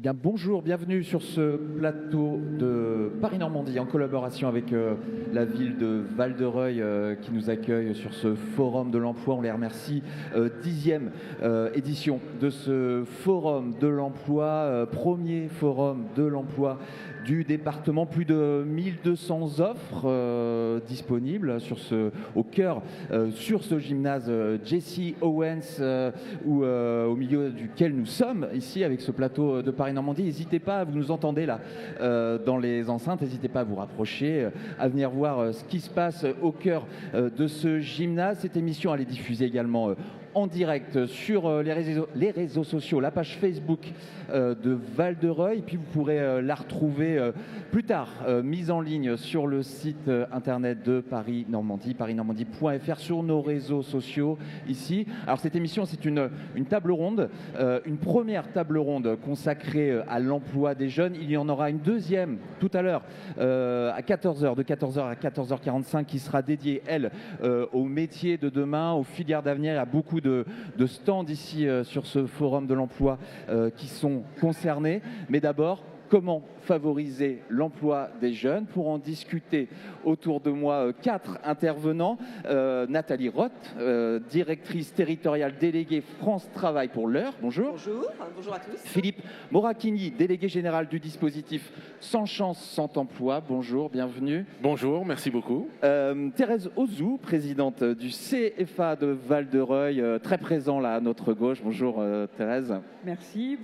Bien, bonjour, bienvenue sur ce plateau de Paris-Normandie en collaboration avec la ville de Val-de-Reuil qui nous accueille sur ce forum de l'emploi. On les remercie. 10e édition de ce forum de l'emploi, premier forum de l'emploi du département. Plus de 1200 offres disponibles au cœur, sur ce gymnase Jesse Owens, au milieu duquel nous sommes ici avec ce plateau de Paris-Normandie. N'hésitez pas, vous nous entendez là dans les enceintes, n'hésitez pas à vous rapprocher, à venir voir ce qui se passe au cœur de ce gymnase. Cette émission, elle est diffusée également en direct sur les réseaux sociaux, la page Facebook de Val-de-Reuil, puis vous pourrez la retrouver plus tard, mise en ligne sur le site internet de Paris-Normandie, parisnormandie.fr, sur nos réseaux sociaux ici. Alors cette émission, c'est une table ronde, une première table ronde consacrée à l'emploi des jeunes. Il y en aura une deuxième tout à l'heure à 14h, de 14h à 14h45, qui sera dédiée, elle, aux métiers de demain, aux filières d'avenir. Il y a beaucoup de stands ici sur ce forum de l'emploi qui sont concernés. Mais d'abord, comment favoriser l'emploi des jeunes? Pour en discuter autour de moi, 4 intervenants. Nathalie Roth, directrice territoriale déléguée France Travail pour l'heure. Bonjour. Bonjour, bonjour à tous. Philippe Moracchini, délégué général du dispositif Sans Chance, Sans Emploi. Bonjour, bienvenue. Bonjour, merci beaucoup. Thérèse Ozou, présidente du CFA de Val-de-Reuil, très présent là à notre gauche. Bonjour Thérèse. Merci,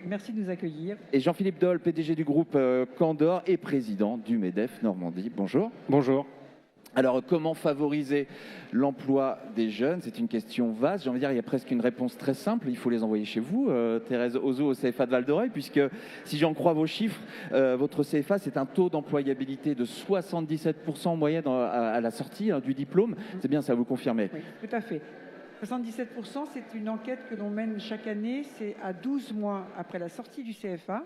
merci de nous accueillir. Et Jean-Philippe Doll, PDG du groupe Candor et président du MEDEF Normandie. Bonjour. Bonjour. Alors, comment favoriser l'emploi des jeunes? C'est une question vaste. J'ai envie de dire, il y a presque une réponse très simple. Il faut les envoyer chez vous, Thérèse Ozou, au CFA de Val-de-Reuil, puisque, si j'en crois vos chiffres, votre CFA, c'est un taux d'employabilité de 77% en moyenne à la sortie du diplôme. C'est bien ça, vous confirmez? Oui, tout à fait. 77%, c'est une enquête que l'on mène chaque année. C'est à 12 mois après la sortie du CFA.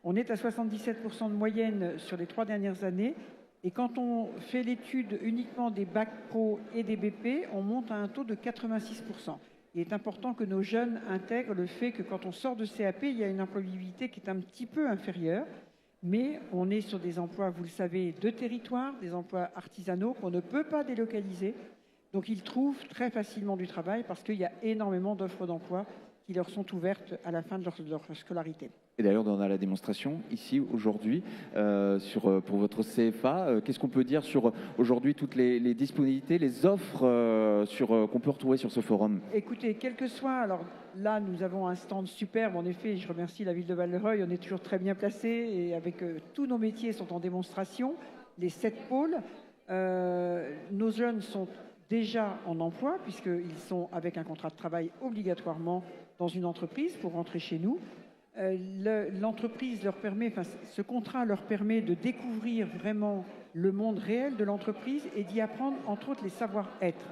On est à 77% de moyenne sur les 3 dernières années. Et quand on fait l'étude uniquement des bacs pro et des BP, on monte à un taux de 86%. Il est important que nos jeunes intègrent le fait que quand on sort de CAP, il y a une employabilité qui est un petit peu inférieure. Mais on est sur des emplois, vous le savez, de territoire, des emplois artisanaux qu'on ne peut pas délocaliser. Donc ils trouvent très facilement du travail parce qu'il y a énormément d'offres d'emploi qui leur sont ouvertes à la fin de leur scolarité. Et d'ailleurs, on a la démonstration ici aujourd'hui pour votre CFA. Qu'est-ce qu'on peut dire sur aujourd'hui toutes les disponibilités, les offres qu'on peut retrouver sur ce forum? Écoutez, quel que soit, alors là nous avons un stand superbe, en effet, je remercie la ville de Val-de-Reuil, on est toujours très bien placé et avec tous nos métiers sont en démonstration, les 7 pôles. Nos jeunes sont déjà en emploi puisqu'ils sont avec un contrat de travail obligatoirement dans une entreprise pour rentrer chez nous. L'entreprise leur permet, ce contrat leur permet de découvrir vraiment le monde réel de l'entreprise et d'y apprendre entre autres les savoir-être.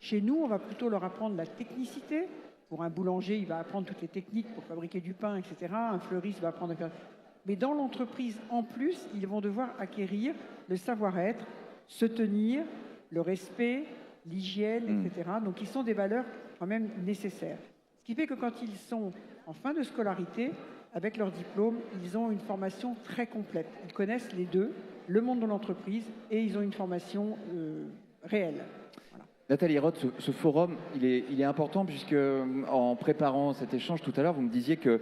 Chez nous, on va plutôt leur apprendre la technicité. Pour un boulanger, il va apprendre toutes les techniques pour fabriquer du pain, etc. Un fleuriste va apprendre à faire... Mais dans l'entreprise, en plus, ils vont devoir acquérir le savoir-être, se tenir, le respect, l'hygiène, etc. Donc, ils sont des valeurs quand même nécessaires. Ce qui fait que quand ils sont en fin de scolarité, avec leur diplôme, ils ont une formation très complète. Ils connaissent les deux, le monde de l'entreprise, et ils ont une formation réelle. Voilà. Nathalie Roth, ce forum, il est important puisque, en préparant cet échange tout à l'heure, vous me disiez qu'un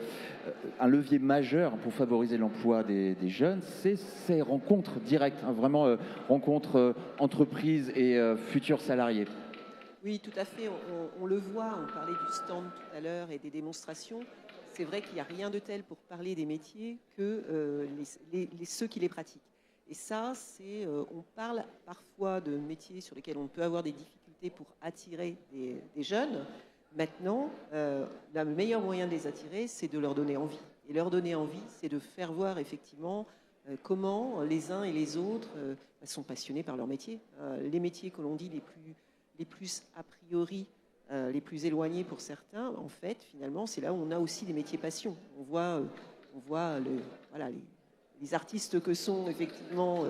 levier majeur pour favoriser l'emploi des jeunes, c'est ces rencontres directes, vraiment rencontres entreprises et futurs salariés. Oui, tout à fait. On le voit, on parlait du stand tout à l'heure et des démonstrations. C'est vrai qu'il n'y a rien de tel pour parler des métiers que ceux qui les pratiquent. Et ça, on parle parfois de métiers sur lesquels on peut avoir des difficultés pour attirer des jeunes. Maintenant, le meilleur moyen de les attirer, c'est de leur donner envie. Et leur donner envie, c'est de faire voir effectivement comment les uns et les autres sont passionnés par leur métier. Les métiers que l'on dit les plus a priori, les plus éloignés pour certains, en fait, finalement, c'est là où on a aussi des métiers passion. On voit les les artistes que sont effectivement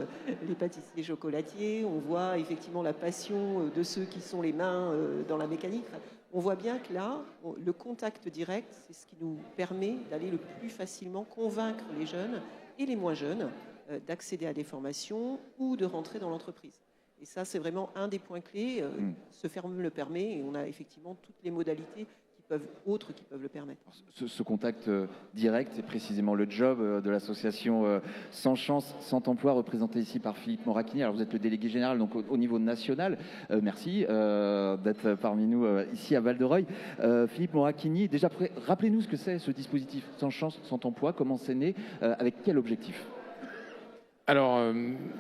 les pâtissiers chocolatiers, on voit effectivement la passion de ceux qui sont les mains dans la mécanique. On voit bien que là, le contact direct, c'est ce qui nous permet d'aller le plus facilement convaincre les jeunes et les moins jeunes d'accéder à des formations ou de rentrer dans l'entreprise. Et ça, c'est vraiment un des points clés. Ce ferme le permet et on a effectivement toutes les modalités qui peuvent le permettre. Ce contact direct, c'est précisément le job de l'association Sans Chance, Sans Emploi, représentée ici par Philippe Moracchini. Alors vous êtes le délégué général donc au niveau national. Merci d'être parmi nous ici à Val-de-Reuil. Philippe Moracchini, déjà rappelez-nous ce que c'est ce dispositif Sans Chance, Sans Emploi, comment c'est né, avec quel objectif ? Alors,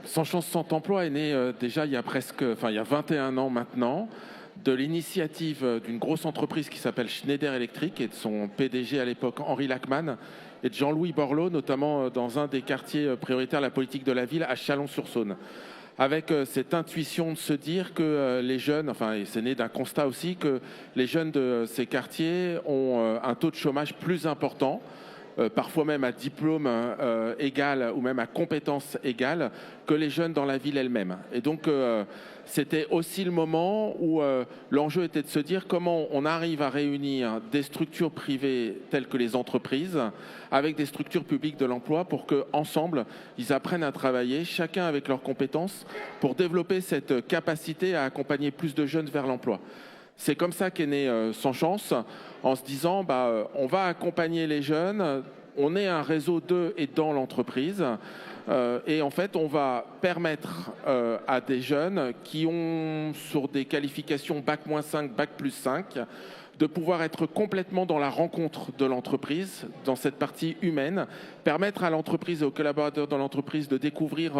Sans Chance, Sans Emploi est né déjà il y a 21 ans maintenant, de l'initiative d'une grosse entreprise qui s'appelle Schneider Electric et de son PDG à l'époque Henri Lachmann et de Jean-Louis Borloo, notamment dans un des quartiers prioritaires de la politique de la ville à Chalon-sur-Saône. Avec cette intuition de se dire que les jeunes, et c'est né d'un constat aussi, que les jeunes de ces quartiers ont un taux de chômage plus important, parfois même à diplôme égal ou même à compétence égale que les jeunes dans la ville elle-même. Et donc, c'était aussi le moment où l'enjeu était de se dire comment on arrive à réunir des structures privées telles que les entreprises avec des structures publiques de l'emploi pour qu'ensemble, ils apprennent à travailler, chacun avec leurs compétences, pour développer cette capacité à accompagner plus de jeunes vers l'emploi. C'est comme ça qu'est né Sans Chance, en se disant on va accompagner les jeunes, on est un réseau de et dans l'entreprise, et en fait on va permettre à des jeunes qui ont sur des qualifications Bac-5, Bac+5, de pouvoir être complètement dans la rencontre de l'entreprise, dans cette partie humaine, permettre à l'entreprise et aux collaborateurs de l'entreprise de découvrir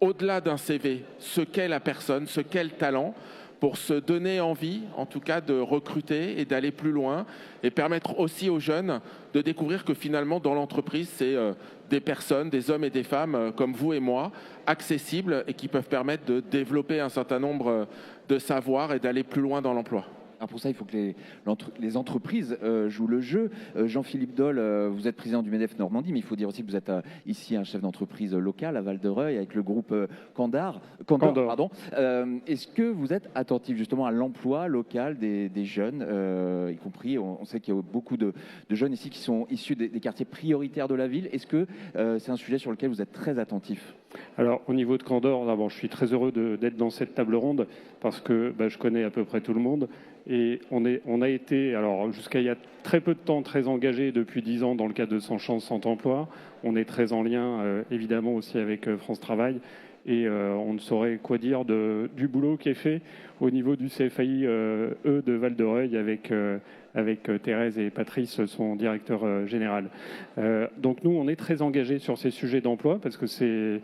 au-delà d'un CV ce qu'est la personne, ce qu'est le talent, pour se donner envie, en tout cas, de recruter et d'aller plus loin et permettre aussi aux jeunes de découvrir que finalement, dans l'entreprise, c'est des personnes, des hommes et des femmes comme vous et moi, accessibles et qui peuvent permettre de développer un certain nombre de savoirs et d'aller plus loin dans l'emploi. Alors pour ça, il faut que les entreprises jouent le jeu. Jean-Philippe Dole, vous êtes président du MEDEF Normandie, mais il faut dire aussi que vous êtes ici un chef d'entreprise local à Val-de-Reuil avec le groupe Candor. Est-ce que vous êtes attentif justement à l'emploi local des jeunes, y compris, on sait qu'il y a beaucoup de jeunes ici qui sont issus des quartiers prioritaires de la ville. Est-ce que c'est un sujet sur lequel vous êtes très attentif ? Alors, au niveau de Candor, d'abord, je suis très heureux d'être dans cette table ronde parce que je connais à peu près tout le monde. Et on a été, alors jusqu'à il y a très peu de temps, très engagé depuis 10 ans dans le cadre de Sans Chance, Sans Emploi. On est très en lien, évidemment, aussi avec France Travail. Et on ne saurait quoi dire du boulot qui est fait au niveau du CFAI de Val-de-Reuil avec Thérèse et Patrice, son directeur général. Donc nous, on est très engagés sur ces sujets d'emploi parce que c'est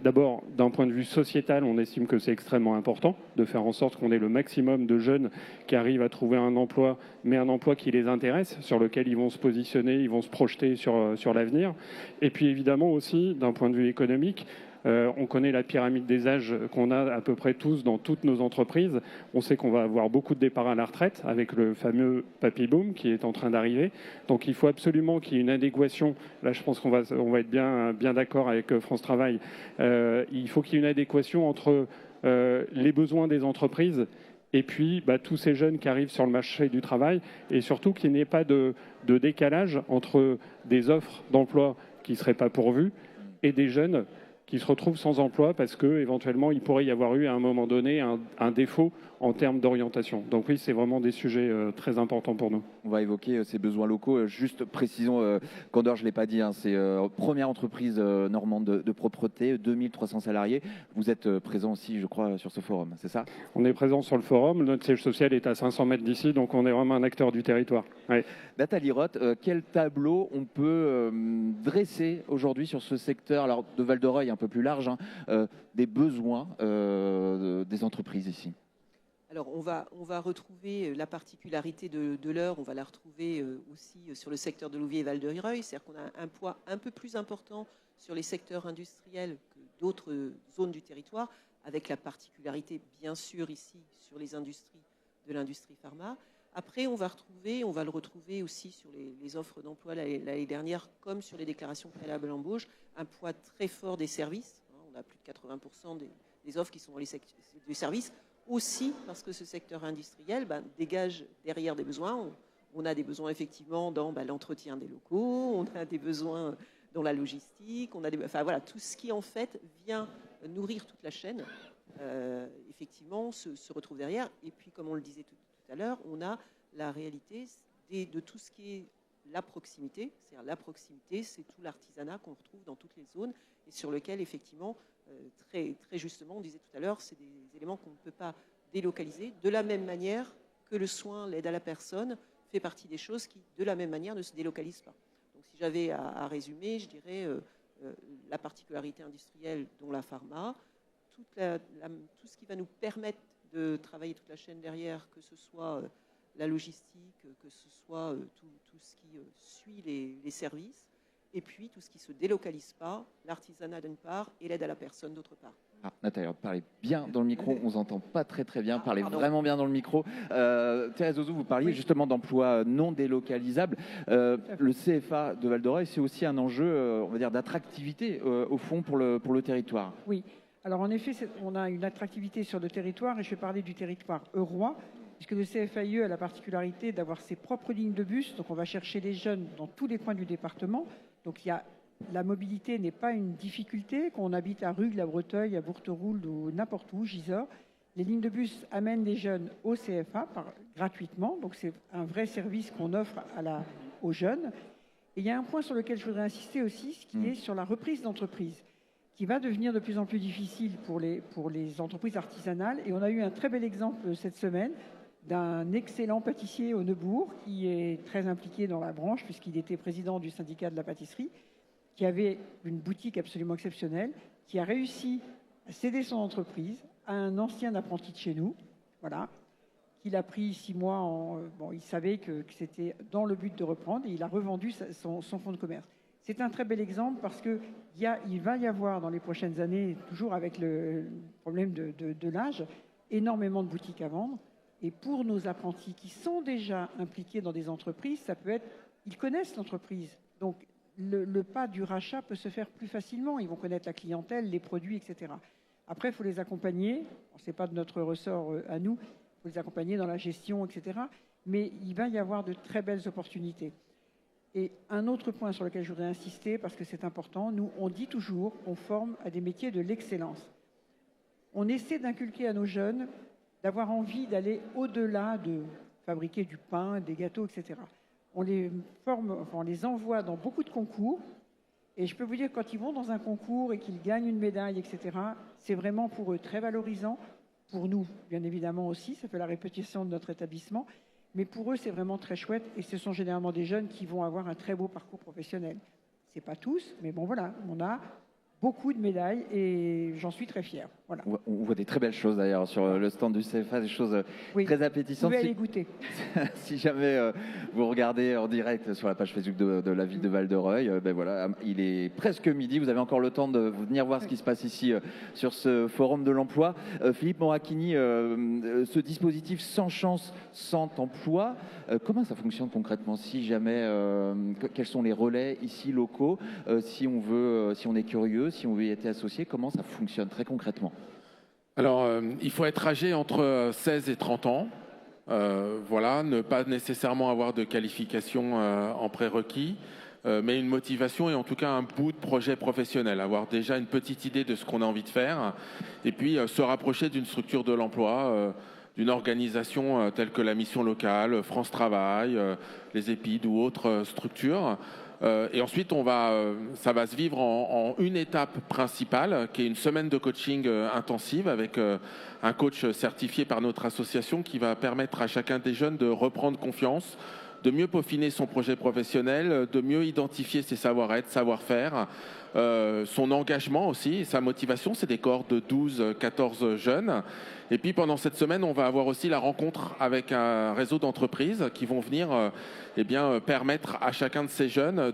d'abord, d'un point de vue sociétal, on estime que c'est extrêmement important de faire en sorte qu'on ait le maximum de jeunes qui arrivent à trouver un emploi, mais un emploi qui les intéresse, sur lequel ils vont se positionner, ils vont se projeter sur l'avenir. Et puis évidemment aussi, d'un point de vue économique, on connaît la pyramide des âges qu'on a à peu près tous dans toutes nos entreprises. On sait qu'on va avoir beaucoup de départs à la retraite avec le fameux papy boom qui est en train d'arriver. Donc il faut absolument qu'il y ait une adéquation. Là, je pense qu'on va être bien d'accord avec France Travail. Il faut qu'il y ait une adéquation entre les besoins des entreprises et puis tous ces jeunes qui arrivent sur le marché du travail et surtout qu'il n'y ait pas de décalage entre des offres d'emploi qui ne seraient pas pourvues et des jeunes qui se retrouvent sans emploi parce qu'éventuellement, il pourrait y avoir eu à un moment donné un défaut en termes d'orientation. Donc oui, c'est vraiment des sujets très importants pour nous. On va évoquer ces besoins locaux. Juste précisons, Candor, je ne l'ai pas dit, c'est première entreprise normande de propreté, 2300 salariés. Vous êtes présent aussi, je crois, sur ce forum, c'est ça ? On est présent sur le forum. Notre siège social est à 500 mètres d'ici, donc on est vraiment un acteur du territoire. Ouais. Nathalie Roth, quel tableau on peut dresser aujourd'hui sur ce secteur, alors de Val-de-Reuil un peu plus large, des besoins des entreprises ici ? Alors, on va retrouver la particularité de l'heure, on va la retrouver aussi sur le secteur de Louviers et Val-de-Reuil, c'est-à-dire qu'on a un poids un peu plus important sur les secteurs industriels que d'autres zones du territoire, avec la particularité, bien sûr, ici, sur les industries de l'industrie pharma. Après, on va le retrouver aussi sur les offres d'emploi l'année dernière, comme sur les déclarations préalables à l'embauche, un poids très fort des services. On a plus de 80% des offres qui sont dans les secteurs du service, aussi parce que ce secteur industriel dégage derrière des besoins. On a des besoins effectivement dans l'entretien des locaux, on a des besoins dans la logistique, voilà, tout ce qui en fait vient nourrir toute la chaîne, effectivement, se retrouve derrière. Et puis, comme on le disait tout à l'heure, on a la réalité de tout ce qui est la proximité. C'est-à-dire la proximité, c'est tout l'artisanat qu'on retrouve dans toutes les zones et sur lequel, effectivement, très, très justement, on disait tout à l'heure, c'est des éléments qu'on ne peut pas délocaliser, de la même manière que le soin, l'aide à la personne, fait partie des choses qui, de la même manière, ne se délocalisent pas. Donc, si j'avais à résumer, je dirais la particularité industrielle, dont la pharma, tout ce qui va nous permettre de travailler toute la chaîne derrière, que ce soit la logistique, que ce soit tout ce qui suit les services, et puis tout ce qui ne se délocalise pas, l'artisanat d'une part et l'aide à la personne d'autre part. Ah, Nathalie, parlez bien dans le micro, on ne vous entend pas très très bien, parlez pardon. vraiment bien dans le micro. Thérèse Ozou, vous parliez justement d'emplois non délocalisables. Le CFA de Val-de-Reuil, c'est aussi un enjeu, on va dire, d'attractivité au fond pour le territoire. Oui, alors en effet, on a une attractivité sur le territoire et je vais parler du territoire eurois, puisque le CFAIE a la particularité d'avoir ses propres lignes de bus, donc on va chercher les jeunes dans tous les coins du département. Donc la mobilité n'est pas une difficulté, qu'on habite à Rugles, à Breteuil, à Bourteroulde ou n'importe où, Gisors. Les lignes de bus amènent les jeunes au CFA gratuitement, donc c'est un vrai service qu'on offre aux jeunes. Et il y a un point sur lequel je voudrais insister aussi, ce qui est sur la reprise d'entreprise, qui va devenir de plus en plus difficile pour les entreprises artisanales. Et on a eu un très bel exemple cette semaine d'un excellent pâtissier au Neubourg qui est très impliqué dans la branche puisqu'il était président du syndicat de la pâtisserie, qui avait une boutique absolument exceptionnelle, qui a réussi à céder son entreprise à un ancien apprenti de chez nous, voilà, qu'il a pris 6 mois. Il savait que c'était dans le but de reprendre et il a revendu son fonds de commerce. C'est un très bel exemple parce qu'il va y avoir dans les prochaines années, toujours avec le problème de l'âge, énormément de boutiques à vendre. Et pour nos apprentis qui sont déjà impliqués dans des entreprises, ça peut être, ils connaissent l'entreprise. Donc, le pas du rachat peut se faire plus facilement. Ils vont connaître la clientèle, les produits, etc. Après, il faut les accompagner. Ce n'est pas de notre ressort à nous. Il faut les accompagner dans la gestion, etc. Mais il va y avoir de très belles opportunités. Et un autre point sur lequel je voudrais insister, parce que c'est important, nous, on dit toujours qu'on forme à des métiers de l'excellence. On essaie d'inculquer à nos jeunes d'avoir envie d'aller au-delà de fabriquer du pain, des gâteaux, etc. On les forme, on les envoie dans beaucoup de concours. Et je peux vous dire, quand ils vont dans un concours et qu'ils gagnent une médaille, etc., c'est vraiment pour eux très valorisant. Pour nous, bien évidemment aussi, ça fait la répétition de notre établissement. Mais pour eux, c'est vraiment très chouette. Et ce sont généralement des jeunes qui vont avoir un très beau parcours professionnel. Ce n'est pas tous, mais bon, voilà, on a beaucoup de médailles et j'en suis très fière. Voilà. On voit des très belles choses d'ailleurs sur le stand du CFA, des choses très appétissantes. Vous pouvez aller goûter. Si jamais vous regardez en direct sur la page Facebook de la ville de Val-de-Reuil, voilà, il est presque midi, vous avez encore le temps de venir voir ce qui se passe ici sur ce forum de l'emploi. Philippe Moracchini, ce dispositif sans chance, sans emploi, comment ça fonctionne concrètement? Si jamais, quels sont les relais ici locaux, si on est curieux, si on veut y être associé, comment ça fonctionne très concrètement? Alors, il faut être âgé entre 16 et 30 ans. Voilà, ne pas nécessairement avoir de qualification en prérequis, mais une motivation et en tout cas un bout de projet professionnel, avoir déjà une petite idée de ce qu'on a envie de faire, et puis se rapprocher d'une structure de l'emploi, d'une organisation telle que la mission locale, France Travail, les EPID ou autres structures. Et ensuite, ça va se vivre en une étape principale, qui est une semaine de coaching intensive avec un coach certifié par notre association qui va permettre à chacun des jeunes de reprendre confiance, de mieux peaufiner son projet professionnel, de mieux identifier ses savoir-être, savoir-faire, son engagement aussi, sa motivation. C'est des cohortes de 12-14 jeunes. Et puis pendant cette semaine, on va avoir aussi la rencontre avec un réseau d'entreprises qui vont venir permettre à chacun de ces jeunes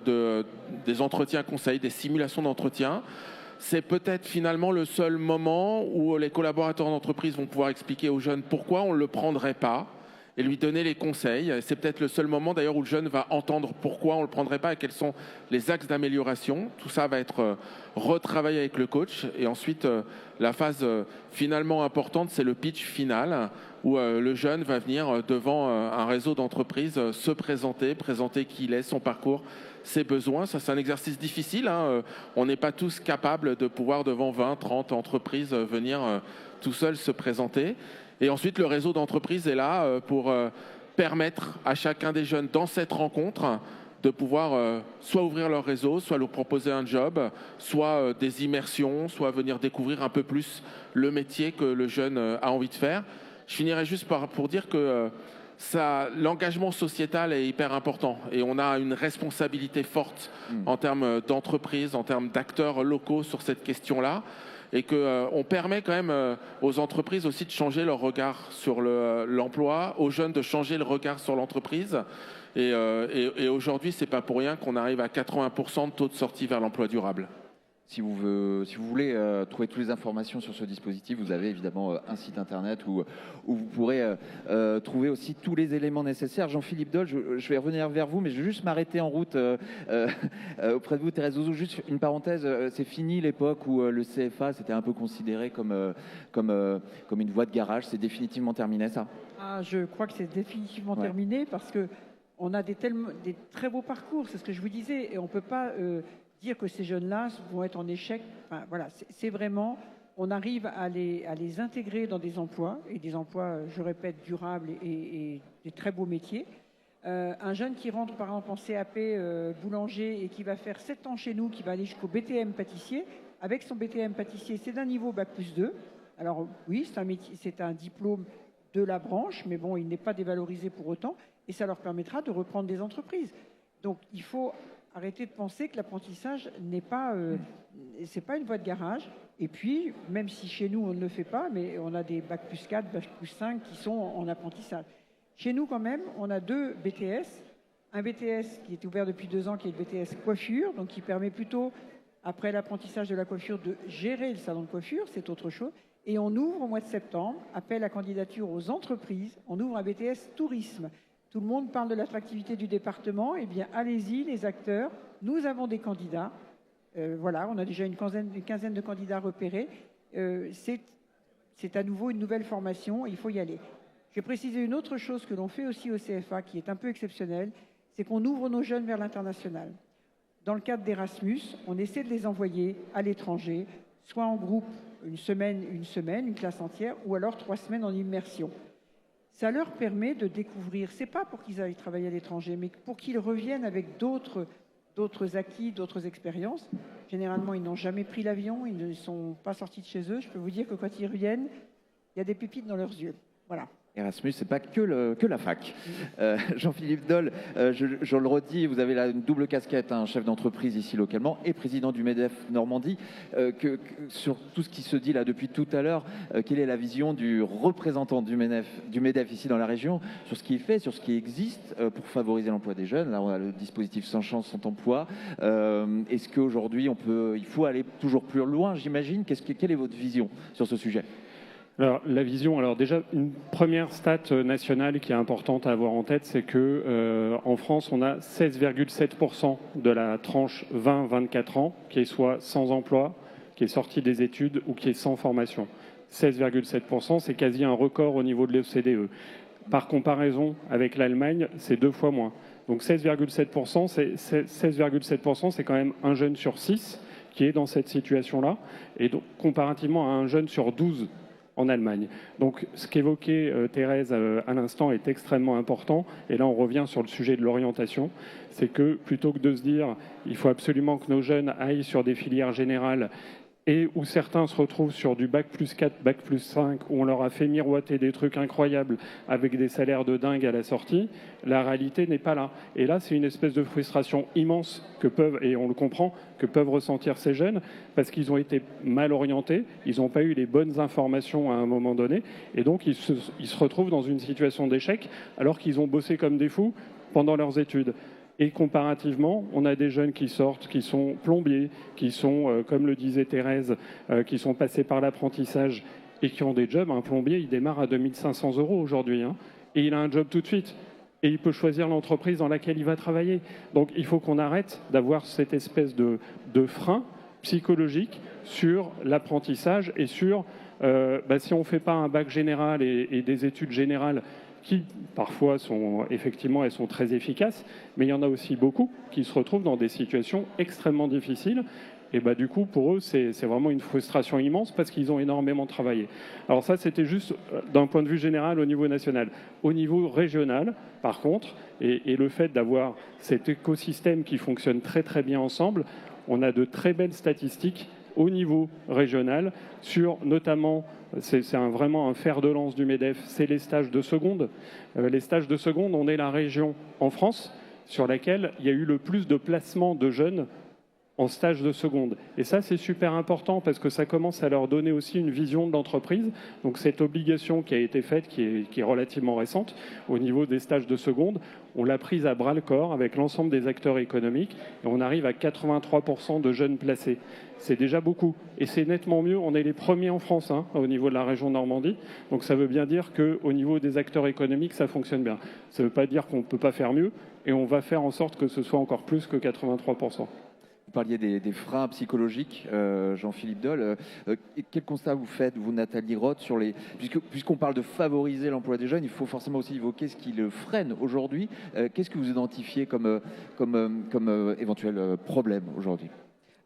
des entretiens conseils, des simulations d'entretien. C'est peut-être finalement le seul moment où les collaborateurs d'entreprise vont pouvoir expliquer aux jeunes pourquoi on ne le prendrait pas et lui donner les conseils. C'est peut-être le seul moment d'ailleurs où le jeune va entendre pourquoi on ne le prendrait pas et quels sont les axes d'amélioration. Tout ça va être retravaillé avec le coach. Et ensuite, la phase finalement importante, c'est le pitch final où le jeune va venir devant un réseau d'entreprises se présenter qui il est, son parcours, ses besoins. Ça, c'est un exercice difficile, hein. On n'est pas tous capables de pouvoir devant 20, 30 entreprises venir tout seul se présenter. Et ensuite, le réseau d'entreprises est là pour permettre à chacun des jeunes dans cette rencontre de pouvoir soit ouvrir leur réseau, soit leur proposer un job, soit des immersions, soit venir découvrir un peu plus le métier que le jeune a envie de faire. Je finirai juste pour dire que l'engagement sociétal est hyper important et on a une responsabilité forte en termes d'entreprise, en termes d'acteurs locaux sur cette question-là. Et qu'on permet quand même aux entreprises aussi de changer leur regard sur l'emploi, aux jeunes de changer le regard sur l'entreprise. Et aujourd'hui, ce n'est pas pour rien qu'on arrive à 80% de taux de sortie vers l'emploi durable. Si vous voulez trouver toutes les informations sur ce dispositif, vous avez évidemment un site internet où vous pourrez trouver aussi tous les éléments nécessaires. Jean-Philippe Dole, je vais revenir vers vous, mais je vais juste m'arrêter en route auprès de vous, Thérèse Zouzou. Juste une parenthèse, c'est fini l'époque où le CFA c'était un peu considéré comme une voie de garage. C'est définitivement terminé, ça? Je crois que c'est définitivement terminé parce qu'on a des très beaux parcours, c'est ce que je vous disais, et on ne peut pas... dire que ces jeunes-là vont être en échec, enfin, voilà, c'est vraiment, on arrive à les intégrer dans des emplois, et des emplois, je répète, durables et des très beaux métiers. Un jeune qui rentre par exemple en CAP boulanger et qui va faire 7 ans chez nous, qui va aller jusqu'au BTM pâtissier, avec son BTM pâtissier, c'est d'un niveau Bac+2. Alors oui, c'est un diplôme de la branche, mais bon, il n'est pas dévalorisé pour autant, et ça leur permettra de reprendre des entreprises. Donc il faut arrêter de penser que l'apprentissage c'est pas une voie de garage. Et puis, même si chez nous on ne le fait pas, mais on a des Bac+4, Bac+5 qui sont en apprentissage. Chez nous quand même, on a 2 BTS. Un BTS qui est ouvert depuis 2 ans, qui est le BTS coiffure, donc qui permet plutôt, après l'apprentissage de la coiffure, de gérer le salon de coiffure, c'est autre chose. Et on ouvre au mois de septembre, appel à candidature aux entreprises, on ouvre un BTS tourisme. Tout le monde parle de l'attractivité du département. Eh bien, allez-y, les acteurs. Nous avons des candidats. Voilà, on a déjà une quinzaine de candidats repérés. C'est à nouveau une nouvelle formation. Il faut y aller. Je vais préciser une autre chose que l'on fait aussi au CFA, qui est un peu exceptionnelle, c'est qu'on ouvre nos jeunes vers l'international. Dans le cadre d'Erasmus, on essaie de les envoyer à l'étranger, soit en groupe une semaine, une classe entière, ou alors 3 semaines en immersion. Ça leur permet de découvrir, c'est pas pour qu'ils aillent travailler à l'étranger, mais pour qu'ils reviennent avec d'autres acquis, d'autres expériences. Généralement, ils n'ont jamais pris l'avion, ils ne sont pas sortis de chez eux. Je peux vous dire que quand ils reviennent, il y a des pépites dans leurs yeux. Voilà. Erasmus, c'est pas que la fac. Jean-Philippe Dole, je le redis, vous avez là une double casquette, hein, chef d'entreprise ici localement et président du MEDEF Normandie. Sur tout ce qui se dit là depuis tout à l'heure, quelle est la vision du représentant du MEDEF ici dans la région sur ce qui est fait, sur ce qui existe pour favoriser l'emploi des jeunes? Là, on a le dispositif Sans Chance, Sans Emploi. Est-ce qu'aujourd'hui, il faut aller toujours plus loin, j'imagine? Quelle est votre vision sur ce sujet? Alors, la vision, déjà, une première stat nationale qui est importante à avoir en tête, c'est que en France, on a 16,7% de la tranche 20-24 ans qui est soit sans emploi, qui est sortie des études ou qui est sans formation. 16,7%, c'est quasi un record au niveau de l'OCDE. Par comparaison avec l'Allemagne, c'est 2 fois moins. Donc 16,7%, c'est quand même un jeune sur 6 qui est dans cette situation-là, et donc comparativement à un jeune sur 12 en Allemagne. Donc, ce qu'évoquait Thérèse à l'instant est extrêmement important. Et là, on revient sur le sujet de l'orientation. C'est que plutôt que de se dire il faut absolument que nos jeunes aillent sur des filières générales et où certains se retrouvent sur du Bac+4, Bac+5, où on leur a fait miroiter des trucs incroyables avec des salaires de dingue à la sortie, la réalité n'est pas là. Et là, c'est une espèce de frustration immense et on le comprend, que peuvent ressentir ces jeunes, parce qu'ils ont été mal orientés, ils n'ont pas eu les bonnes informations à un moment donné, et donc ils se retrouvent dans une situation d'échec, alors qu'ils ont bossé comme des fous pendant leurs études. Et comparativement, on a des jeunes qui sortent, qui sont plombiers, qui sont, comme le disait Thérèse, qui sont passés par l'apprentissage et qui ont des jobs. Un plombier, il démarre à 2 500 € aujourd'hui. Hein. et il a un job tout de suite. Et il peut choisir l'entreprise dans laquelle il va travailler. Donc il faut qu'on arrête d'avoir cette espèce de frein psychologique sur l'apprentissage et sur si on ne fait pas un bac général et des études générales qui parfois sont effectivement, elles sont très efficaces, mais il y en a aussi beaucoup qui se retrouvent dans des situations extrêmement difficiles. Et du coup, pour eux, c'est vraiment une frustration immense parce qu'ils ont énormément travaillé. Alors ça, c'était juste d'un point de vue général au niveau national. Au niveau régional, par contre, et le fait d'avoir cet écosystème qui fonctionne très très bien ensemble, on a de très belles statistiques au niveau régional sur notamment, c'est vraiment un fer de lance du MEDEF, c'est les stages de seconde. Les stages de seconde, on est la région en France sur laquelle il y a eu le plus de placements de jeunes en stage de seconde. Et ça, c'est super important parce que ça commence à leur donner aussi une vision de l'entreprise. Donc cette obligation qui a été faite, qui est relativement récente, au niveau des stages de seconde, on l'a prise à bras-le-corps avec l'ensemble des acteurs économiques et on arrive à 83% de jeunes placés. C'est déjà beaucoup. Et c'est nettement mieux. On est les premiers en France au niveau de la région Normandie. Donc ça veut bien dire qu'au niveau des acteurs économiques, ça fonctionne bien. Ça ne veut pas dire qu'on ne peut pas faire mieux et on va faire en sorte que ce soit encore plus que 83%. Vous parliez des freins psychologiques, Jean-Philippe Dole. Quel constat vous faites, vous, Nathalie Roth, sur les... Puisqu'on parle de favoriser l'emploi des jeunes, il faut forcément aussi évoquer ce qui le freine aujourd'hui. Qu'est-ce que vous identifiez comme éventuel problème aujourd'hui ?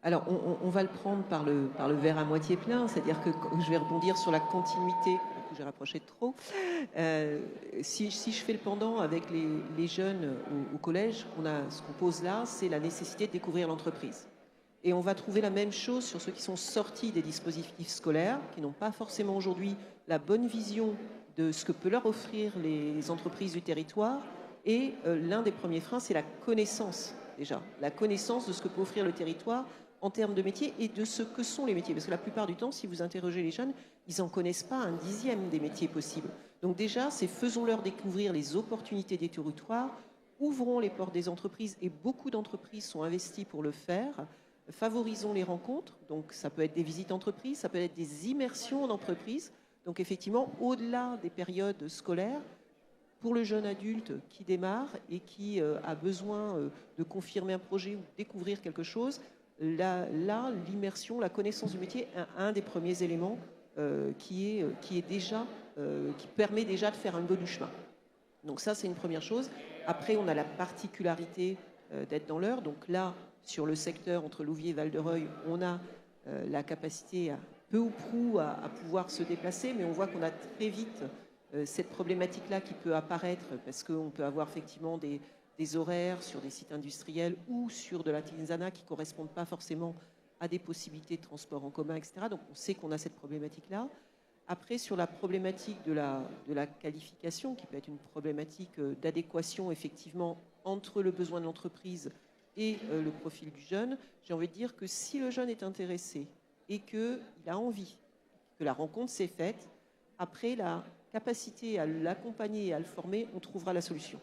Alors, on va le prendre par le verre à moitié plein, c'est-à-dire que je vais rebondir sur la continuité. J'ai rapproché de trop. Si je fais le pendant avec les jeunes au collège, ce qu'on pose là, c'est la nécessité de découvrir l'entreprise. Et on va trouver la même chose sur ceux qui sont sortis des dispositifs scolaires, qui n'ont pas forcément aujourd'hui la bonne vision de ce que peut leur offrir les entreprises du territoire. Et l'un des premiers freins, c'est la connaissance, déjà. La connaissance de ce que peut offrir le territoire en termes de métiers et de ce que sont les métiers. Parce que la plupart du temps, si vous interrogez les jeunes, ils n'en connaissent pas un dixième des métiers possibles. Donc déjà, c'est faisons-leur découvrir les opportunités des territoires, ouvrons les portes des entreprises, et beaucoup d'entreprises sont investies pour le faire. Favorisons les rencontres, donc ça peut être des visites d'entreprise, ça peut être des immersions en entreprise. Donc effectivement, au-delà des périodes scolaires, pour le jeune adulte qui démarre et qui a besoin de confirmer un projet ou découvrir quelque chose, là, l'immersion, la connaissance du métier est un des premiers éléments qui permet déjà de faire un bout du chemin. Donc ça, c'est une première chose. Après, on a la particularité d'être dans l'heure. Donc là, sur le secteur entre Louviers et Val-de-Reuil, on a la capacité, peu ou prou, à pouvoir se déplacer, mais on voit qu'on a très vite cette problématique-là qui peut apparaître parce qu'on peut avoir effectivement des horaires sur des sites industriels ou sur de l'artisanat qui ne correspondent pas forcément à des possibilités de transport en commun, etc. Donc on sait qu'on a cette problématique-là. Après, sur la problématique de la qualification, qui peut être une problématique d'adéquation effectivement entre le besoin de l'entreprise et le profil du jeune, j'ai envie de dire que si le jeune est intéressé et qu'il a envie, que la rencontre s'est faite, après la capacité à l'accompagner et à le former, on trouvera la solution.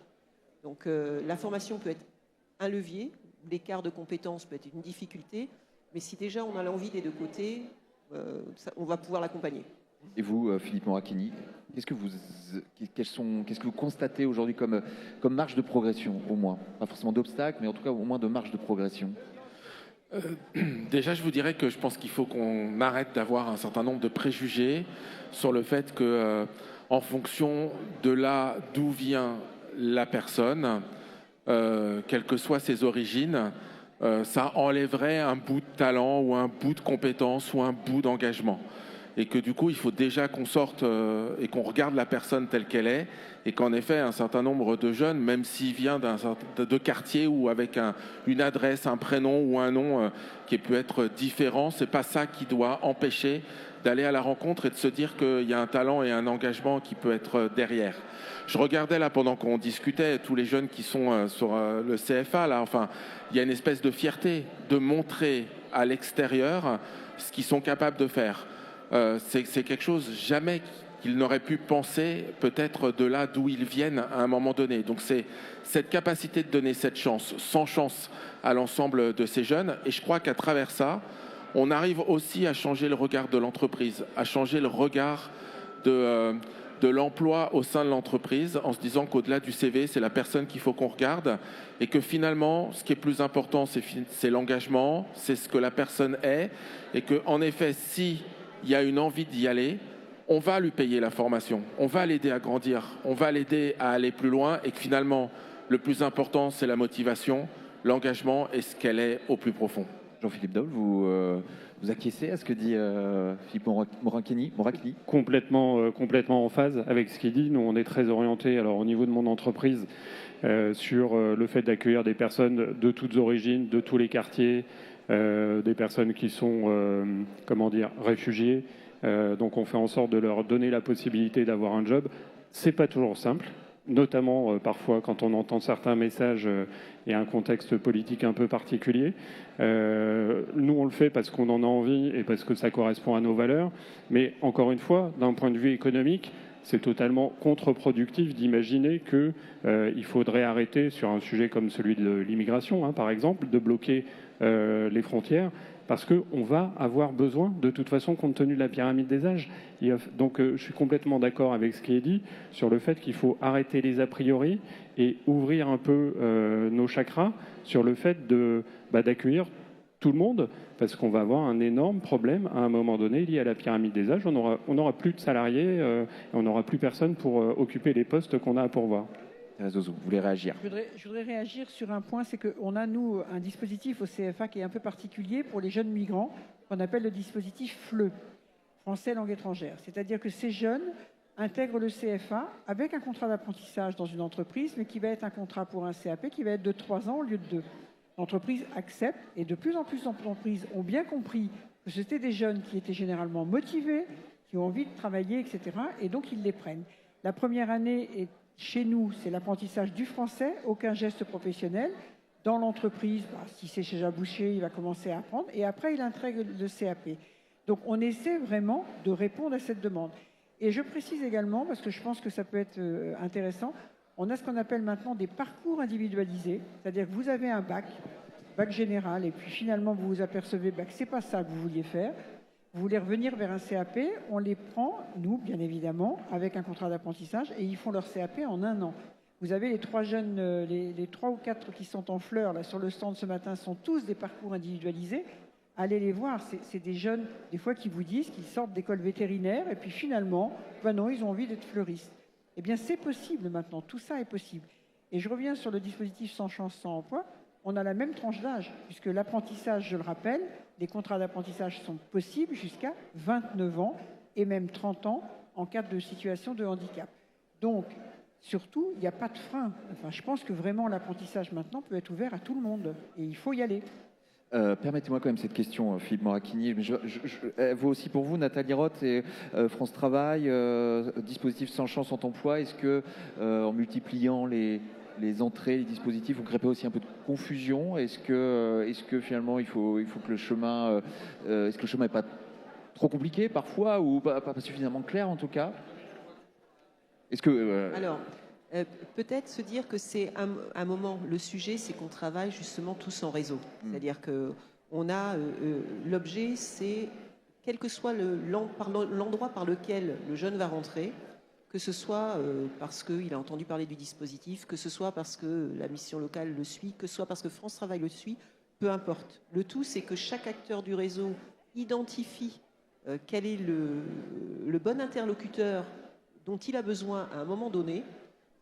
Donc la formation peut être un levier, l'écart de compétences peut être une difficulté, mais si déjà on a l'envie des deux côtés, on va pouvoir l'accompagner. Et vous, Philippe Moracchini, qu'est-ce que vous constatez aujourd'hui comme marge de progression, au moins? Pas forcément d'obstacles, mais en tout cas au moins de marge de progression. Déjà, je vous dirais que je pense qu'il faut qu'on arrête d'avoir un certain nombre de préjugés sur le fait que, en fonction de là d'où vient la personne, quelles que soient ses origines, ça enlèverait un bout de talent ou un bout de compétence ou un bout d'engagement. Et que du coup, il faut déjà qu'on sorte et qu'on regarde la personne telle qu'elle est, et qu'en effet, un certain nombre de jeunes, même s'il vient de quartier ou avec une adresse, un prénom ou un nom qui peut être différent, c'est pas ça qui doit empêcher d'aller à la rencontre et de se dire qu'il y a un talent et un engagement qui peut être derrière. Je regardais là pendant qu'on discutait, tous les jeunes qui sont sur le CFA, là, enfin, il y a une espèce de fierté de montrer à l'extérieur ce qu'ils sont capables de faire. C'est quelque chose jamais qu'ils n'auraient pu penser, peut-être de là d'où ils viennent à un moment donné. Donc c'est cette capacité de donner cette chance, sans chance, à l'ensemble de ces jeunes. Et je crois qu'à travers ça, on arrive aussi à changer le regard de l'entreprise, à changer le regard de l'emploi au sein de l'entreprise, en se disant qu'au-delà du CV, c'est la personne qu'il faut qu'on regarde et que finalement, ce qui est plus important, c'est l'engagement, c'est ce que la personne est et qu'en effet, s'il y a une envie d'y aller, on va lui payer la formation, on va l'aider à grandir, on va l'aider à aller plus loin et que finalement, le plus important, c'est la motivation, l'engagement et ce qu'elle est au plus profond. Jean-Philippe Daul, vous acquiescez à ce que dit Philippe Moracchini? Complètement en phase avec ce qu'il dit. Nous, on est très orientés, alors au niveau de mon entreprise, sur le fait d'accueillir des personnes de toutes origines, de tous les quartiers, des personnes qui sont, réfugiés. Donc on fait en sorte de leur donner la possibilité d'avoir un job. C'est pas toujours simple, notamment parfois quand on entend certains messages et un contexte politique un peu particulier. Nous, on le fait parce qu'on en a envie et parce que ça correspond à nos valeurs. Mais encore une fois, d'un point de vue économique, c'est totalement contre-productif d'imaginer qu'il faudrait arrêter sur un sujet comme celui de l'immigration, par exemple, de bloquer les frontières, parce qu'on va avoir besoin, de toute façon, compte tenu de la pyramide des âges. Donc je suis complètement d'accord avec ce qui est dit sur le fait qu'il faut arrêter les a priori et ouvrir un peu nos chakras sur le fait d'accueillir tout le monde, parce qu'on va avoir un énorme problème à un moment donné lié à la pyramide des âges. On n'aura plus de salariés, on n'aura plus personne pour occuper les postes qu'on a à pourvoir. Zouzou, vous voulez réagir? Je voudrais réagir sur un point, c'est qu'on a, nous, un dispositif au CFA qui est un peu particulier pour les jeunes migrants, qu'on appelle le dispositif FLE, français langue étrangère. C'est-à-dire que ces jeunes intègrent le CFA avec un contrat d'apprentissage dans une entreprise, mais qui va être un contrat pour un CAP qui va être de 3 ans au lieu de 2. L'entreprise accepte, et de plus en plus d'entreprises ont bien compris que c'était des jeunes qui étaient généralement motivés, qui ont envie de travailler, etc. Et donc, ils les prennent. La première année est chez nous, c'est l'apprentissage du français, aucun geste professionnel. Dans l'entreprise, si c'est chez Jaboucher, il va commencer à apprendre. Et après, il intègre le CAP. Donc, on essaie vraiment de répondre à cette demande. Et je précise également, parce que je pense que ça peut être intéressant, on a ce qu'on appelle maintenant des parcours individualisés. C'est-à-dire que vous avez un bac général, et puis finalement, vous vous apercevez que ce n'est pas ça que vous vouliez faire. Vous voulez revenir vers un CAP, on les prend, nous, bien évidemment, avec un contrat d'apprentissage, et ils font leur CAP en 1 an. Vous avez les 3 jeunes, les 3 ou 4 qui sont en fleurs là, sur le stand ce matin, sont tous des parcours individualisés. Allez les voir, c'est des jeunes, des fois, qui vous disent qu'ils sortent d'école vétérinaire, et puis finalement, non, ils ont envie d'être fleuristes. Eh bien, c'est possible maintenant, tout ça est possible. Et je reviens sur le dispositif sans chance, sans emploi. On a la même tranche d'âge, puisque l'apprentissage, je le rappelle, les contrats d'apprentissage sont possibles jusqu'à 29 ans et même 30 ans en cas de situation de handicap. Donc, surtout, il n'y a pas de frein. Enfin, je pense que vraiment l'apprentissage maintenant peut être ouvert à tout le monde et il faut y aller. Permettez-moi quand même cette question, Philippe Moracchini. Vous aussi, pour vous, Nathalie Roth et France Travail, dispositif sans chance, sans emploi, est-ce que en multipliant les entrées, les dispositifs, vous créez aussi un peu de confusion? Est-ce que finalement il faut que le chemin, est-ce que le chemin n'est pas trop compliqué parfois ou pas suffisamment clair en tout cas? Est-ce que Alors, peut-être se dire que c'est un moment, le sujet, c'est qu'on travaille justement tous en réseau. C'est-à-dire que on a l'objet, c'est quel que soit l'endroit par lequel le jeune va rentrer, que ce soit parce qu'il a entendu parler du dispositif, que ce soit parce que la mission locale le suit, que ce soit parce que France Travail le suit, peu importe. Le tout, c'est que chaque acteur du réseau identifie quel est le bon interlocuteur dont il a besoin à un moment donné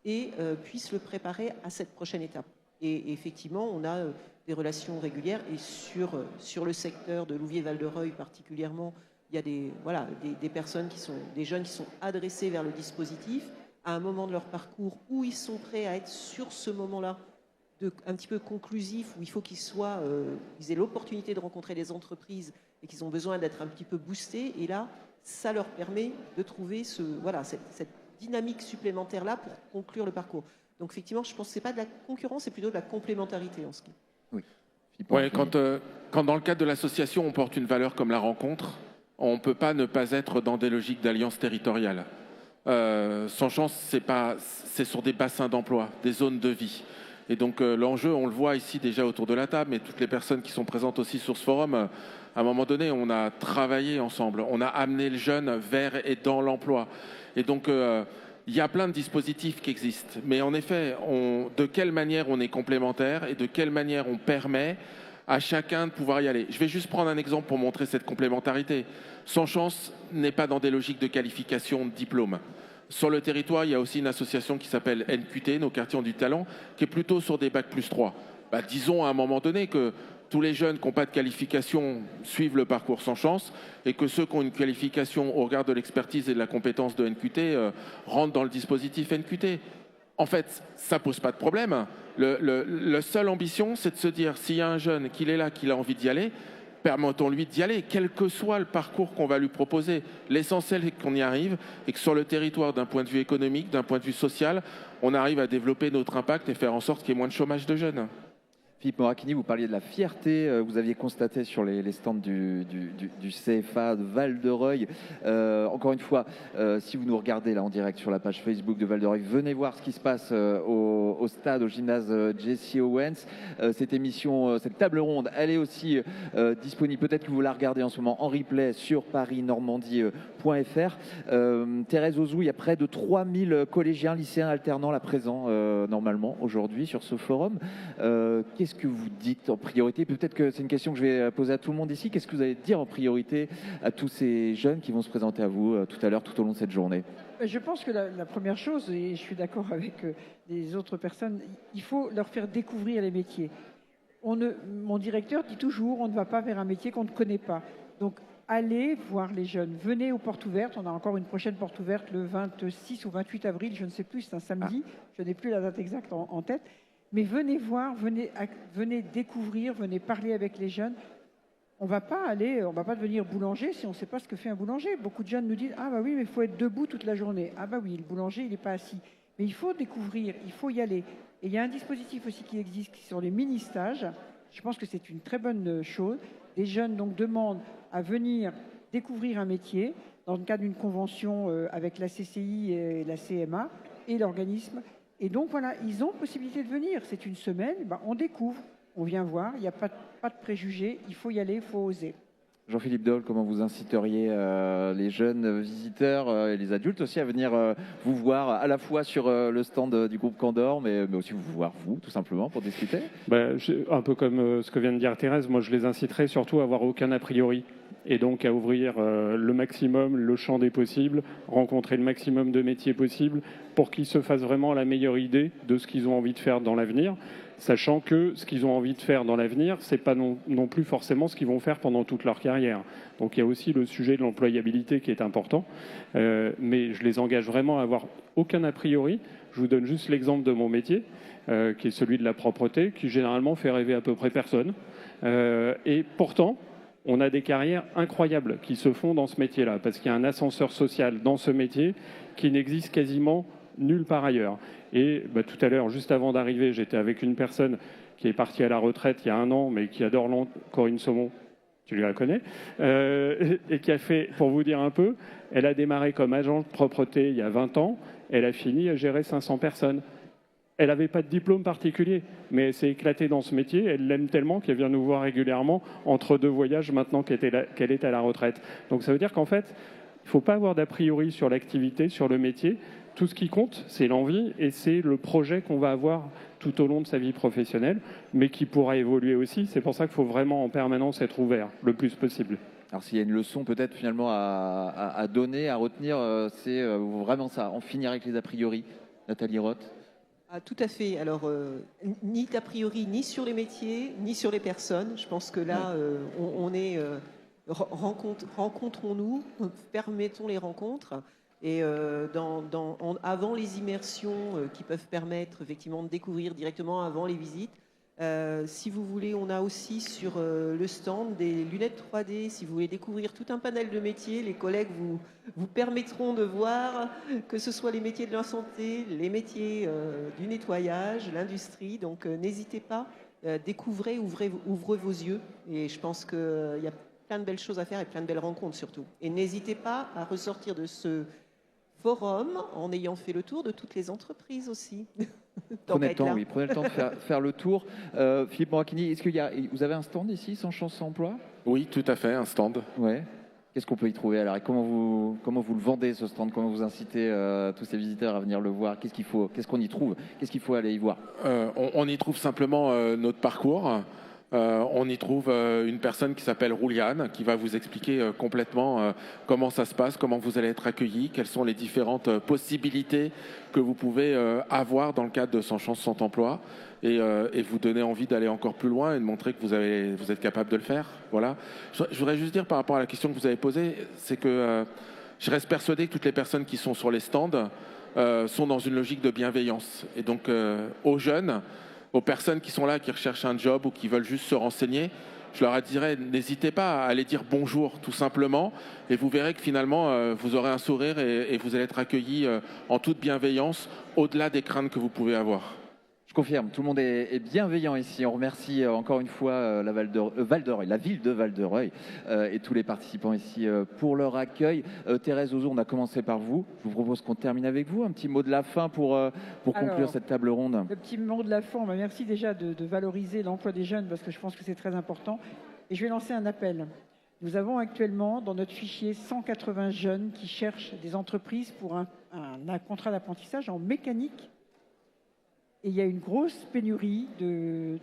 et puisse le préparer à cette prochaine étape. Et effectivement, on a des relations régulières et sur le secteur de Louviers-Val-de-Reuil particulièrement, il y a des personnes des jeunes qui sont adressés vers le dispositif à un moment de leur parcours où ils sont prêts à être sur ce moment-là un petit peu conclusif, où il faut qu'ils aient l'opportunité de rencontrer des entreprises et qu'ils ont besoin d'être un petit peu boostés. Et là, ça leur permet de trouver cette dynamique supplémentaire-là pour conclure le parcours. Donc effectivement, je pense que ce n'est pas de la concurrence, c'est plutôt de la complémentarité en ce qui. Oui. Ouais, quand dans le cadre de l'association, on porte une valeur comme la rencontre, on ne peut pas ne pas être dans des logiques d'alliance territoriale. Sans chance, c'est sur des bassins d'emploi, des zones de vie. Et donc l'enjeu, on le voit ici déjà autour de la table, mais toutes les personnes qui sont présentes aussi sur ce forum, à un moment donné, on a travaillé ensemble, on a amené le jeune vers et dans l'emploi. Et donc il y a plein de dispositifs qui existent, mais en effet, de quelle manière on est complémentaires et de quelle manière on permet à chacun de pouvoir y aller. Je vais juste prendre un exemple pour montrer cette complémentarité. Sans chance n'est pas dans des logiques de qualification de diplôme. Sur le territoire, il y a aussi une association qui s'appelle NQT, Nos Quartiers ont du talent, qui est plutôt sur des bac+3. Disons à un moment donné que tous les jeunes qui n'ont pas de qualification suivent le parcours sans chance et que ceux qui ont une qualification au regard de l'expertise et de la compétence de NQT rentrent dans le dispositif NQT. En fait, ça ne pose pas de problème. La seule ambition, c'est de se dire, s'il y a un jeune, qu'il est là, qu'il a envie d'y aller, permettons-lui d'y aller, quel que soit le parcours qu'on va lui proposer. L'essentiel est qu'on y arrive et que sur le territoire, d'un point de vue économique, d'un point de vue social, on arrive à développer notre impact et faire en sorte qu'il y ait moins de chômage de jeunes. Philippe Moracchini, vous parliez de la fierté, vous aviez constaté sur les stands du CFA de Val-de-Reuil. Encore une fois, si vous nous regardez là en direct sur la page Facebook de Val-de-Reuil, venez voir ce qui se passe au stade, au gymnase Jesse Owens. Cette émission, cette table ronde, elle est aussi disponible, peut-être que vous la regardez en ce moment en replay sur parisnormandie.fr. Thérèse Ozou, il y a près de 3000 collégiens, lycéens, alternants là présents normalement aujourd'hui sur ce forum. Qu'est-ce que vous dites en priorité? Peut-être que c'est une question que je vais poser à tout le monde ici. Qu'est-ce que vous allez dire en priorité à tous ces jeunes qui vont se présenter à vous tout à l'heure, tout au long de cette journée? Je pense que la première chose, et je suis d'accord avec les autres personnes, il faut leur faire découvrir les métiers. Mon directeur dit toujours, on ne va pas vers un métier qu'on ne connaît pas. Donc, allez voir les jeunes. Venez aux portes ouvertes. On a encore une prochaine porte ouverte le 26 ou 28 avril, je ne sais plus, c'est un samedi. Je n'ai plus la date exacte en tête. Mais venez voir, venez découvrir, venez parler avec les jeunes. On va pas devenir boulanger si on ne sait pas ce que fait un boulanger. Beaucoup de jeunes nous disent, ah bah oui, mais il faut être debout toute la journée. Ah bah oui, le boulanger, il n'est pas assis. Mais il faut découvrir, il faut y aller. Et il y a un dispositif aussi qui existe qui sont les mini-stages. Je pense que c'est une très bonne chose. Les jeunes donc demandent à venir découvrir un métier dans le cadre d'une convention avec la CCI et la CMA et l'organisme. Et donc voilà, ils ont possibilité de venir. C'est une semaine, on découvre, on vient voir, il n'y a pas de préjugés, il faut y aller, il faut oser. Jean-Philippe Dole, comment vous inciteriez les jeunes visiteurs et les adultes aussi à venir vous voir à la fois sur le stand du groupe Candor, mais aussi vous voir vous, tout simplement, pour discuter? Un peu comme ce que vient de dire Thérèse, moi je les inciterais surtout à avoir aucun a priori et donc à ouvrir le maximum le champ des possibles, rencontrer le maximum de métiers possibles pour qu'ils se fassent vraiment la meilleure idée de ce qu'ils ont envie de faire dans l'avenir, sachant que ce qu'ils ont envie de faire dans l'avenir, ce n'est pas non plus forcément ce qu'ils vont faire pendant toute leur carrière. Donc il y a aussi le sujet de l'employabilité qui est important, mais je les engage vraiment à avoir aucun a priori. Je vous donne juste l'exemple de mon métier, qui est celui de la propreté, qui généralement fait rêver à peu près personne. Et pourtant, on a des carrières incroyables qui se font dans ce métier-là, parce qu'il y a un ascenseur social dans ce métier qui n'existe quasiment nulle part ailleurs. Et tout à l'heure, juste avant d'arriver, j'étais avec une personne qui est partie à la retraite il y a 1 an, mais qui adore Corinne Saumon, tu la connais, et qui a fait, pour vous dire un peu, elle a démarré comme agent de propreté il y a 20 ans, elle a fini à gérer 500 personnes. Elle n'avait pas de diplôme particulier, mais elle s'est éclatée dans ce métier. Elle l'aime tellement qu'elle vient nous voir régulièrement entre 2 voyages maintenant qu'elle est à la retraite. Donc ça veut dire qu'en fait, il ne faut pas avoir d'a priori sur l'activité, sur le métier. Tout ce qui compte, c'est l'envie et c'est le projet qu'on va avoir tout au long de sa vie professionnelle, mais qui pourra évoluer aussi. C'est pour ça qu'il faut vraiment en permanence être ouvert le plus possible. Alors s'il y a une leçon peut-être finalement à donner, à retenir, c'est vraiment ça, en finir avec les a priori. Nathalie Roth. Ah, tout à fait. Alors, ni d'a priori, ni sur les métiers, ni sur les personnes. Je pense que là, on est rencontrons-nous, permettons les rencontres. Et avant les immersions qui peuvent permettre effectivement de découvrir directement avant les visites, si vous voulez, on a aussi sur le stand des lunettes 3D. Si vous voulez découvrir tout un panel de métiers, les collègues vous permettront de voir que ce soit les métiers de la santé, les métiers du nettoyage, l'industrie. Donc n'hésitez pas, découvrez, ouvrez vos yeux. Et je pense qu'il y a plein de belles choses à faire et plein de belles rencontres surtout. Et n'hésitez pas à ressortir de ce forum en ayant fait le tour de toutes les entreprises aussi. Prenez le temps, oui, prenez le temps de faire le tour. Philippe Moracchini, vous avez un stand ici, Sans Chance Emploi? Oui, tout à fait, un stand. Ouais. Qu'est-ce qu'on peut y trouver alors? Et comment vous le vendez ce stand? Comment vous incitez tous ces visiteurs à venir le voir? Qu'est-ce qu'on y trouve? Qu'est-ce qu'il faut aller y voir? On y trouve simplement notre parcours. On y trouve une personne qui s'appelle Rouliane, qui va vous expliquer complètement comment ça se passe, comment vous allez être accueillis, quelles sont les différentes possibilités que vous pouvez avoir dans le cadre de Sans Chance Sans Emploi, et vous donner envie d'aller encore plus loin et de montrer que vous êtes capable de le faire. Voilà. Je voudrais juste dire par rapport à la question que vous avez posée, c'est que je reste persuadé que toutes les personnes qui sont sur les stands sont dans une logique de bienveillance. Et donc aux jeunes, aux personnes qui sont là, qui recherchent un job ou qui veulent juste se renseigner, je leur dirais, n'hésitez pas à aller dire bonjour, tout simplement, et vous verrez que finalement, vous aurez un sourire et vous allez être accueillis en toute bienveillance, au-delà des craintes que vous pouvez avoir. Je confirme, tout le monde est bienveillant ici. On remercie encore une fois la ville de Val-de-Reuil et tous les participants ici pour leur accueil. Thérèse Ozon, on a commencé par vous. Je vous propose qu'on termine avec vous. Un petit mot de la fin pour conclure cette table ronde. Le petit mot de la fin, merci déjà de valoriser l'emploi des jeunes parce que je pense que c'est très important. Et je vais lancer un appel. Nous avons actuellement dans notre fichier 180 jeunes qui cherchent des entreprises pour un contrat d'apprentissage en mécanique. Et il y a une grosse pénurie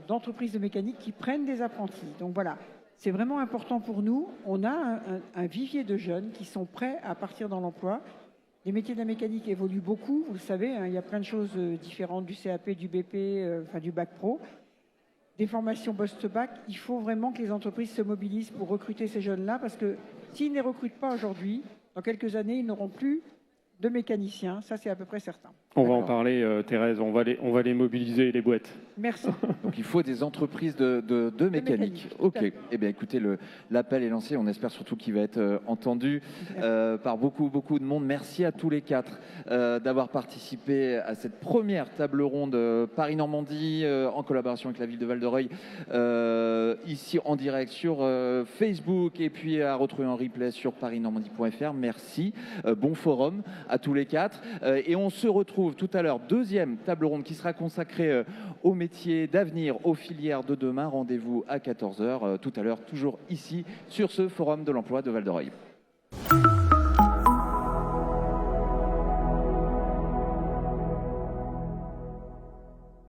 d'entreprises de mécanique qui prennent des apprentis. Donc voilà, c'est vraiment important pour nous. On a un vivier de jeunes qui sont prêts à partir dans l'emploi. Les métiers de la mécanique évoluent beaucoup, vous le savez, il y a plein de choses différentes du CAP, du BP, du bac pro. Des formations post-bac, il faut vraiment que les entreprises se mobilisent pour recruter ces jeunes-là parce que s'ils ne les recrutent pas aujourd'hui, dans quelques années, ils n'auront plus de mécaniciens, ça c'est à peu près certain. On va en parler, Thérèse, on va les mobiliser, les boîtes. Merci. Donc il faut des entreprises de mécanique. Ok, eh bien écoutez, l'appel est lancé, on espère surtout qu'il va être entendu par beaucoup de monde. Merci à tous les quatre d'avoir participé à cette première table ronde Paris-Normandie en collaboration avec la ville de Val-de-Reuil, ici en direct sur Facebook et puis à retrouver en replay sur parisnormandie.fr. Merci, bon forum à tous les quatre et on se retrouve tout à l'heure, deuxième table ronde qui sera consacrée aux métiers d'avenir, aux filières de demain. Rendez-vous à 14h tout à l'heure, toujours ici sur ce forum de l'emploi de Val-de-Reuil.